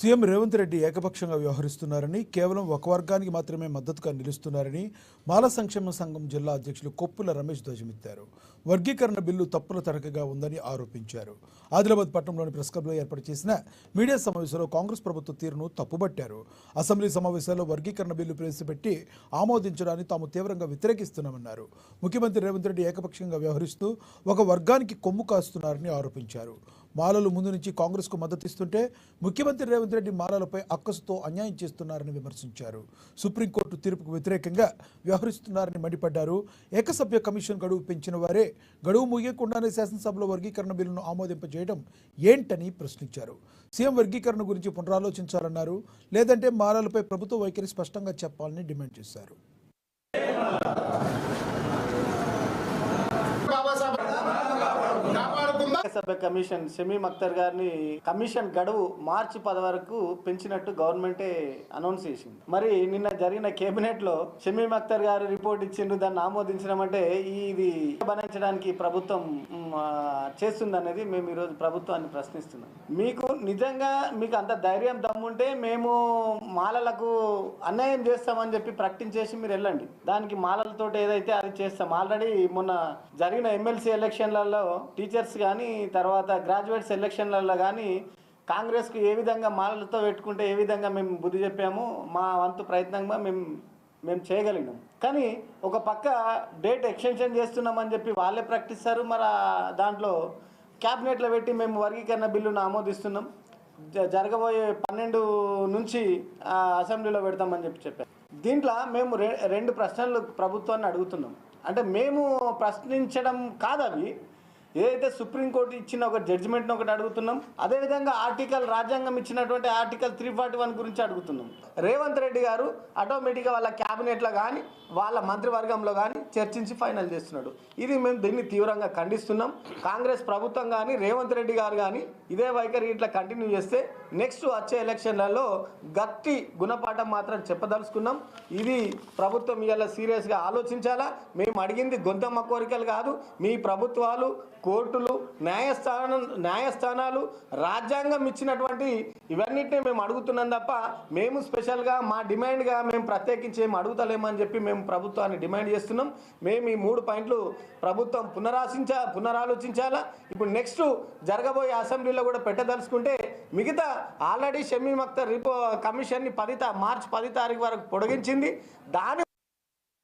CM Revanth Reddy ఏకపక్షంగా వ్యవహరిస్తున్నారని, కేవలం ఒక వర్గానికి మాత్రమే మద్దతుగా నిలుస్తున్నారని మాల సంక్షేమ సంఘం జిల్లా అధ్యక్షులు కొప్పుల రమేష్ ధ్వజమెత్తారు. వర్గీకరణ బిల్లు తప్పుల తడకగా ఉందని ఆరోపించారు. ఆదిలాబాద్ పట్టణంలోని ప్రెస్ క్లబ్లో ఏర్పాటు చేసిన మీడియా సమావేశంలో కాంగ్రెస్ ప్రభుత్వ తీరును తప్పుబట్టారు. అసెంబ్లీ సమావేశాల్లో వర్గీకరణ బిల్లు ప్రవేశపెట్టి ఆమోదించడాన్ని తాము తీవ్రంగా వ్యతిరేకిస్తున్నామన్నారు. ముఖ్యమంత్రి రేవంత్ రెడ్డి ఏకపక్షంగా వ్యవహరిస్తూ ఒక వర్గానికి కొమ్ము కాస్తున్నారని ఆరోపించారు. మాలలు ముందు నుంచి కాంగ్రెస్కు మద్దతిస్తుంటే ముఖ్యమంత్రి రేవంత్ రెడ్డి మాలలపై అక్కసుతో అన్యాయం చేస్తున్నారని విమర్శించారు. సుప్రీంకోర్టు తీర్పుకు వ్యతిరేకంగా వ్యవహరిస్తున్నారని మండిపడ్డారు. ఏకసభ్య కమిషన్ గడువు పెంచిన వారే గడువు ముగియకుండానే శాసనసభలో వర్గీకరణ బిల్లును ఆమోదింపజేయడం ఏంటని ప్రశ్నించారు. సీఎం వర్గీకరణ గురించి పునరాలోచించాలన్నారు. లేదంటే మాలలపై ప్రభుత్వ వైఖరి స్పష్టంగా చెప్పాలని డిమాండ్ చేశారు. సభ్య కమిషన్ షమీమ్ అఖ్తర్ గారిని కమిషన్ గడువు మార్చి 10 వరకు పెంచినట్టు గవర్నమెంటే అనౌన్స్ చేసింది. మరి నిన్న జరిగిన కేబినెట్ లో షమీమ్ అఖ్తర్ గారు రిపోర్ట్ ఇచ్చిండ్రు, దాన్ని ఆమోదించడం అంటే ఇది బనాయించడానికి ప్రభుత్వం చేస్తుంది అనేది మేము ఈరోజు ప్రభుత్వాన్ని ప్రశ్నిస్తున్నాం. మీకు నిజంగా మీకు అంత ధైర్యం దమ్ముంటే మేము మాలలకు అన్యాయం చేస్తామని చెప్పి ప్రకటించేసి మీరు వెళ్ళండి. దానికి మాలలతో ఏదైతే అది చేస్తాం. ఆల్రెడీ మొన్న జరిగిన ఎమ్మెల్సీ ఎలక్షన్లలో టీచర్స్ కానీ తర్వాత గ్రాడ్యుయేట్స్ ఎలక్షన్లలో కానీ కాంగ్రెస్కు ఏ విధంగా మాలలతో పెట్టుకుంటే ఏ విధంగా మేము బుద్ధి చెప్పాము, మా వంతు ప్రయత్నంగా మేము చేయగలిగినాం. కానీ ఒక పక్క డేట్ ఎక్స్టెన్షన్ చేస్తున్నామని చెప్పి వాళ్ళే ప్రకటిస్తారు. మరి దాంట్లో క్యాబినెట్లో పెట్టి మేము వర్గీకరణ బిల్లును ఆమోదిస్తున్నాం, జరగబోయే 12 నుంచి అసెంబ్లీలో పెడతామని చెప్పారు. దీంట్లో మేము 2 ప్రశ్నలు ప్రభుత్వాన్ని అడుగుతున్నాం. అంటే మేము ప్రశ్నించడం కాదు, అవి ఏదైతే సుప్రీంకోర్టు ఇచ్చిన ఒక జడ్జిమెంట్ని ఒకటి అడుగుతున్నాం. అదేవిధంగా రాజ్యాంగం ఇచ్చినటువంటి ఆర్టికల్ 341 గురించి అడుగుతున్నాం. రేవంత్ రెడ్డి గారు ఆటోమేటిక్గా వాళ్ళ క్యాబినెట్లో కానీ వాళ్ళ మంత్రివర్గంలో కానీ చర్చించి ఫైనల్ చేస్తున్నాడు. ఇది మేము దీన్ని తీవ్రంగా ఖండిస్తున్నాం. కాంగ్రెస్ ప్రభుత్వం కానీ రేవంత్ రెడ్డి గారు కానీ ఇదే వైఖరి ఇట్లా కంటిన్యూ చేస్తే నెక్స్ట్ వచ్చే ఎలక్షన్లలో గట్టి గుణపాఠం మాత్రం చెప్పదలుచుకున్నాం. ఇది ప్రభుత్వం ఇవాళ సీరియస్గా ఆలోచించాలా. మేము అడిగింది గొంతమ్మ కోరికలు కాదు. మీ ప్రభుత్వాలు, కోర్టులు, న్యాయస్థానాలు, రాజ్యాంగం ఇచ్చినటువంటి ఇవన్నిటిని మేము అడుగుతున్నాం తప్ప మేము స్పెషల్గా మా డిమాండ్గా మేము ప్రత్యేకించి ఏమి అడుగుతలేమని చెప్పి మేము ప్రభుత్వాన్ని డిమాండ్ చేస్తున్నాం. మేము ఈ 3 పాయింట్లు ప్రభుత్వం పునరాలోచించాలా. ఇప్పుడు నెక్స్ట్ జరగబోయే అసెంబ్లీలో కూడా పెట్టదలుచుకుంటే మిగతా ఆల్రెడీ షమీమ్ అఖ్తర్ కమిషన్ని మార్చి 10 తారీఖు వరకు పొడిగించింది. దాని